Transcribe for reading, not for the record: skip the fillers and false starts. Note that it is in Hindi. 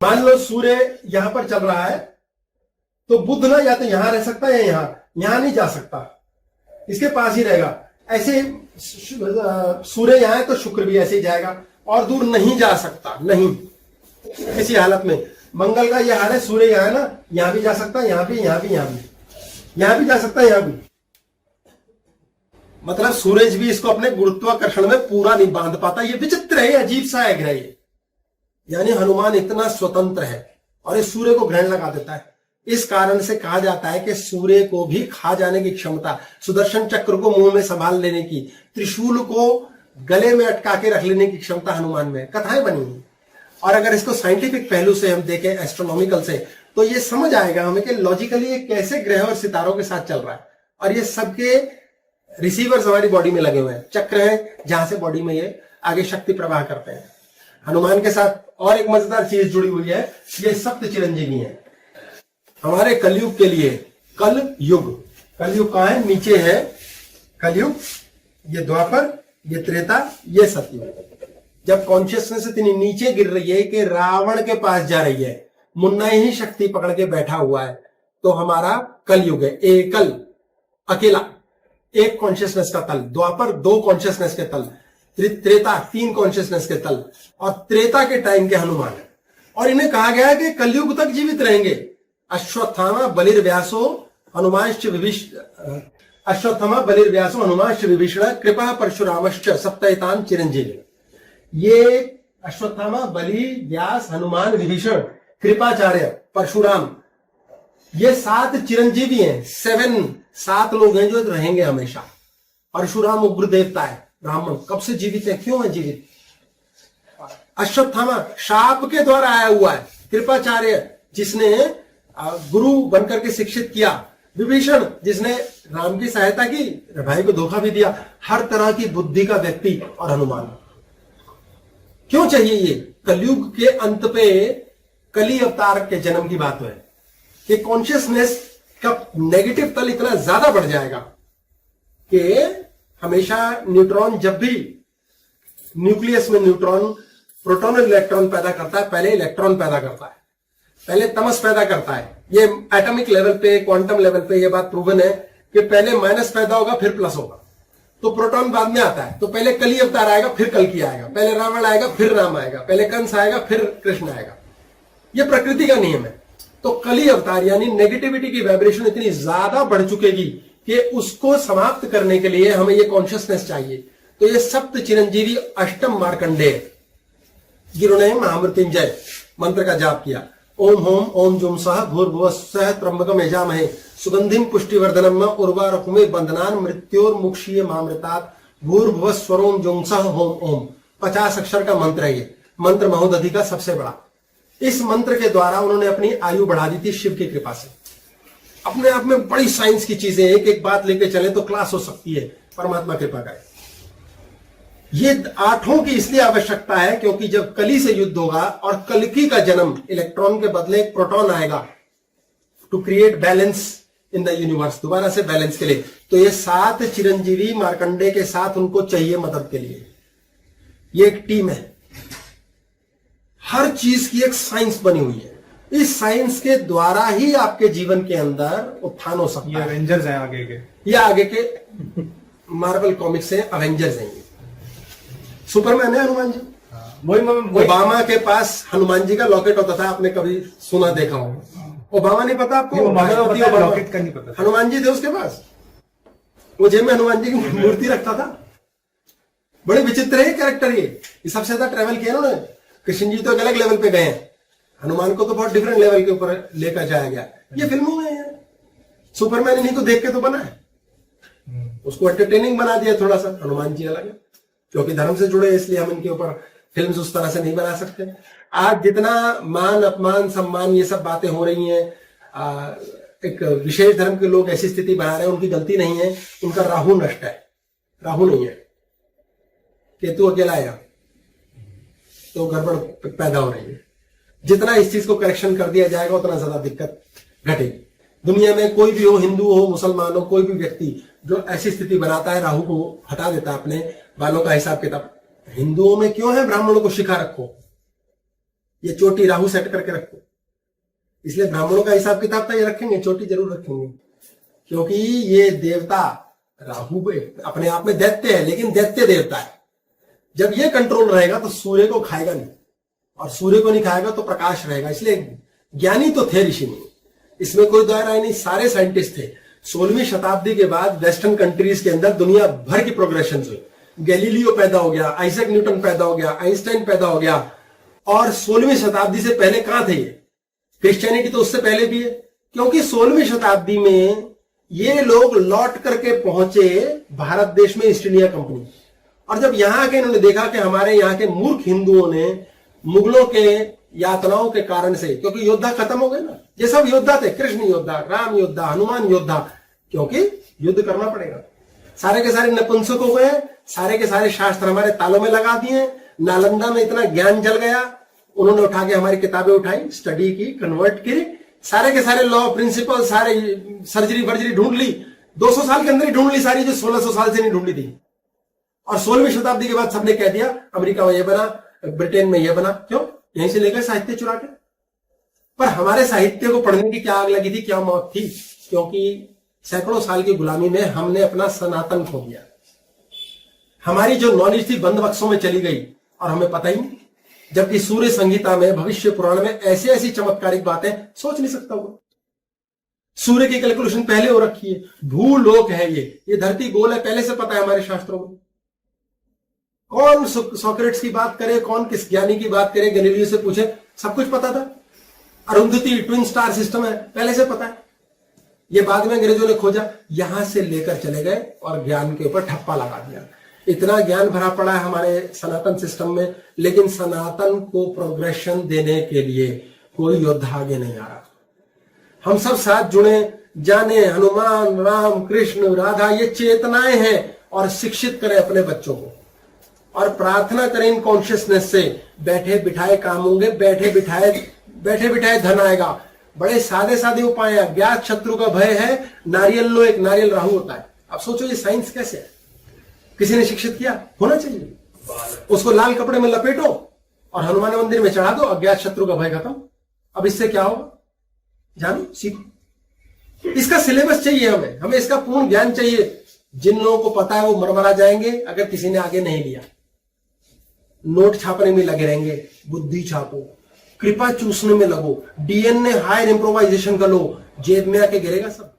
मान लो सूर्य यहां पर चल रहा है तो बुध ना या तो यहां रह सकता है या यहां नहीं जा सकता, इसके पास ही रहेगा। ऐसे सूर्य यहां है तो शुक्र भी ऐसे ही जाएगा और दूर नहीं जा सकता, नहीं किसी हालत में। मंगल का यह हाल है, सूर्य यहां है ना, यहां भी जा सकता है, यहां भी यहां भी जा सकता है, यहां भी। मतलब सूरज भी इसको अपने गुरुत्वाकर्षण में पूरा नहीं बांध पाता। ये विचित्र है, अजीब सा है ग्रह ये। यानी हनुमान इतना स्वतंत्र है और इस सूर्य को ग्रहण लगा देता है। इस कारण से कहा जाता है कि सूर्य को भी खा जाने की क्षमता, सुदर्शन चक्र को मुंह में संभाल लेने की, त्रिशूल को गले में अटका के रख लेने की क्षमता हनुमान में, कथाएं बनी है। और अगर इसको साइंटिफिक पहलू से हम देखें, एस्ट्रोनॉमिकल से, तो ये समझ आएगा हमें कि लॉजिकली ये कैसे ग्रह और सितारों के साथ चल रहा है। और ये सबके रिसीवर्स हमारी बॉडी में लगे हुए हैं, चक्र है जहां से बॉडी में ये आगे शक्ति प्रवाह करते हैं। हनुमान के साथ और एक मजेदार चीज जुड़ी हुई है, ये सप्त चिरंजीवी है हमारे कलयुग के लिए। कलयुग कहाँ है? नीचे है कलयुग, ये द्वापर, ये त्रेता, ये सतयुग। जब कॉन्शियसनेस इतनी नीचे गिर रही है कि रावण के पास जा रही है, मुन्ना ही शक्ति पकड़ के बैठा हुआ है, तो हमारा कलयुग है। एकल, अकेला, एक कॉन्शियसनेस का तल। द्वापर 2 कॉन्शियसनेस के तल, त्रेता 3 कॉन्शियसनेस के तल, और त्रेता के टाइम के हनुमान है। और इन्हें कहा गया है कि कलयुग तक जीवित रहेंगे। अश्वत्थामा बलिर्व्यासो हनुमांश्च विभीषण, अश्वत्थामा बलिर्व्यासो हनुमांश्च विभीषण कृपा परशुरामश्च सप्तायतान चिरंजीवी। ये अश्वत्थामा, बलि, व्यास, हनुमान, विभीषण, कृपाचार्य, परशुराम, ये 7 चिरंजीवी हैं। 7 लोग हैं जो रहेंगे हमेशा। परशुराम उग्र देवता है, ब्राह्मण, कब से जीवित है, क्यों है जीवित? अश्वत्थामा शाप के द्वारा आया हुआ है। कृपाचार्य जिसने गुरु बनकर के शिक्षित किया। विभीषण जिसने राम की सहायता की, भाई को धोखा भी दिया। हर तरह की बुद्धि का व्यक्ति। और हनुमान क्यों चाहिए? ये कलयुग के अंत पे कली अवतार के जन्म की बात है कि कॉन्शियसनेस का नेगेटिव तल इतना ज्यादा बढ़ जाएगा कि हमेशा न्यूट्रॉन, जब भी न्यूक्लियस में न्यूट्रॉन प्रोटॉन और इलेक्ट्रॉन पैदा करता है, पहले इलेक्ट्रॉन पैदा करता है, पहले तमस पैदा करता है। ये एटॉमिक लेवल पे, क्वांटम लेवल पे ये बात प्रूवन है कि पहले माइनस पैदा होगा फिर प्लस होगा। तो प्रोटॉन बाद में आता है। तो पहले कली अवतार आएगा, फिर कल्कि आएगा, पहले रावण आएगा, फिर राम आएगा, पहले कंस आएगा, फिर कृष्ण आएगा। ये प्रकृति का नियम है। तो कली अवतार यानी नेगेटिविटी की वाइब्रेशन इतनी ज्यादा बढ़ चुकेगी कि उसको समाप्त करने के लिए हमें ये कॉन्शियसनेस चाहिए। तो ये सप्त चिरंजीवी अष्टम मार्कंडेय, जिन्होंने महामृत्युंजय मंत्र का जाप किया। ओम होम ओम जुम सह भूर्भुवस्सह त्र्यंबकम यजामहे सुगंधिम पुष्टिवर्धनम उर्वारुकमे बंधनान मृत्योर्मुक्षीय मामृतात् भूर्भुवस्वरोम जुम सह होम ओम। 50 अक्षर का मंत्र है ये, मंत्र महोदधि का सबसे बड़ा। इस मंत्र के द्वारा उन्होंने अपनी आयु बढ़ा दी थी शिव की कृपा से। अपने आप में बड़ी साइंस की चीजें, एक एक बात लेके चले तो क्लास हो सकती है, परमात्मा कृपा का। ये 8 की इसलिए आवश्यकता है क्योंकि जब कली से युद्ध होगा और कल्कि का जन्म, इलेक्ट्रॉन के बदले एक प्रोटॉन आएगा to create balance in the universe, दोबारा से बैलेंस के लिए। तो ये 7 चिरंजीवी मार्कंडे के साथ उनको चाहिए मदद के लिए। ये एक टीम है, हर चीज की एक साइंस बनी हुई है। इस साइंस के द्वारा ही आपके जीवन के अंदर उत्थान हो सकता है। ये एवेंजर्स हैं आगे के, ये आगे के मार्वल कॉमिक्स हैं, एवेंजर्स हैं। सुपरमैन है हनुमान जी। ओबामा के पास हनुमान जी का लॉकेट होता था, आपने कभी सुना देखा होगा? ओबामा नहीं पता आपको? लॉकेट का नहीं पता। हनुमान जी थे उसके पास, वो जेब में हनुमान जी की मूर्ति रखता था। बड़े विचित्र है कैरेक्टर ये सबसे ज्यादा ट्रेवल किया उन्होंने। कृष्ण जी तो एक अलग लेवल पे गए हैं, हनुमान को तो बहुत डिफरेंट लेवल के ऊपर लेकर जाया गया। ये फिल्मों में है, सुपरमैन इन्हीं को देख के तो बना है, उसको एंटरटेनिंग बना दिया थोड़ा सा। हनुमान जी अलग है क्योंकि धर्म से जुड़े, इसलिए हम इनके ऊपर फिल्म्स उस तरह से नहीं बना सकते। आज जितना मान अपमान सम्मान ये सब बातें हो रही हैं, एक विशेष धर्म के लोग ऐसी स्थिति बना रहे हैं, उनकी गलती नहीं है, उनका राहु नष्ट है, राहु नहीं है। केतु अकेला है तो गड़बड़ पैदा हो रही है। जितना इस चीज को करेक्शन कर दिया जाएगा उतना ज्यादा दिक्कत घटेगी। दुनिया में कोई भी हो, हिंदू हो, मुसलमान हो, कोई भी व्यक्ति जो ऐसी स्थिति बनाता है, राहु को हटा देता है अपने बालों का हिसाब किताब। हिंदुओं में क्यों है ब्राह्मणों को शिखा रखो? ये चोटी राहु सेट करके रखो। इसलिए ब्राह्मणों का हिसाब किताब तो ये रखेंगे, चोटी जरूर रखेंगे, क्योंकि ये देवता राहु अपने आप में दैत्य है, लेकिन दैत्य देवता है। जब ये कंट्रोल रहेगा तो सूर्य को खाएगा नहीं, और सूर्य को नहीं खाएगा तो प्रकाश रहेगा। इसलिए ज्ञानी तो थे ऋषि मुनि, इसमें कोई दो राय नहीं, सारे साइंटिस्ट थे। 16वीं शताब्दी के बाद वेस्टर्न कंट्रीज के अंदर दुनिया भर की प्रोग्रेशन हुई। गैलीलियो पैदा हो गया, आइजैक न्यूटन पैदा हो गया, आइंस्टाइन पैदा हो गया। और 16वीं शताब्दी से पहले कहां थे ये? क्रिश्चियनिटी तो उससे पहले भी है, क्योंकि 16वीं शताब्दी में ये लोग लौट करके पहुंचे भारत देश में ईस्ट इंडिया कंपनी। और जब यहां आके इन्होंने देखा कि हमारे यहाँ के मूर्ख हिंदुओं ने मुगलों के यातनाओं के कारण से, क्योंकि योद्धा खत्म हो गए ना, ये सब योद्धा थे, कृष्ण योद्धा, राम योद्धा, हनुमान योद्धा, क्योंकि युद्ध करना पड़ेगा। सारे के सारे नपुंसक हो गए, सारे के सारे शास्त्र हमारे तालों में लगा दिए। नालंदा में इतना ज्ञान जल गया, उन्होंने उठा के हमारी किताबें उठाई, स्टडी की, कन्वर्ट की, सारे के सारे लॉ प्रिंसिपल, सारे सर्जरी वर्जरी ढूंढ ली, 200 साल के अंदर ही ढूंढ ली सारी, जो 1600 साल से नहीं ढूंढी थी। और 16वीं शताब्दी के बाद सबने कह दिया अमेरिका में यह बना, ब्रिटेन में यह बना, क्यों? यहीं से लेकर साहित्य चुरा के। पर हमारे साहित्य को पढ़ने की क्या आग लगी थी, क्या मौत थी? क्योंकि सैकड़ों साल की गुलामी में हमने अपना सनातन खो दिया। हमारी जो नॉलेज थी बंद बक्सों में चली गई और हमें पता ही नहीं। जबकि सूर्य संहिता में, भविष्य पुराण में ऐसी ऐसी चमत्कारिक बातें सोच नहीं सकता वो। सूर्य की कैलकुलेशन पहले हो रखी है, भूलोक है ये धरती गोल है, पहले से पता है हमारे शास्त्रों में। कौन सोक्रेट्स की बात करे, कौन किस ज्ञानी की बात करे, गैलीलियो से पूछे, सब कुछ पता था। अरुंधति ट्विन स्टार सिस्टम है, पहले से पता है। ये बाद में अंग्रेजों ने खोजा, यहां से लेकर चले गए और ज्ञान के ऊपर ठप्पा लगा दिया। इतना ज्ञान भरा पड़ा है हमारे सनातन सिस्टम में, लेकिन सनातन को प्रोग्रेशन देने के लिए कोई योद्धा आगे नहीं आ रहा। हम सब साथ जुड़े, जाने हनुमान, राम, कृष्ण, राधा, ये चेतनाएं हैं, और शिक्षित करें अपने बच्चों को, और प्रार्थना करें इन कॉन्शियसनेस से। बैठे बिठाए काम होंगे, बैठे बिठाए धन आएगा। बड़े सादे सादे उपाय हैं। अज्ञात शत्रु का भय है, नारियल लो, एक नारियल राहु होता है। अब सोचो ये साइंस कैसे है, किसी ने शिक्षित किया? होना चाहिए। उसको लाल कपड़े में लपेटो और हनुमान मंदिर में चढ़ा दो, अज्ञात शत्रु का भय खत्म। अब इससे क्या होगा? जानो, सीखो। इसका सिलेबस चाहिए हमें इसका पूर्ण ज्ञान चाहिए। जिन लोगों को पता है वो मरमरा जाएंगे अगर किसी ने आगे नहीं लिया। नोट छापने में लगे रहेंगे, बुद्धि छापो, कृपा चूसने में लगो, डीएनए हायर इंप्रोवाइजेशन कर लो, जेब में आके गिरेगा सब।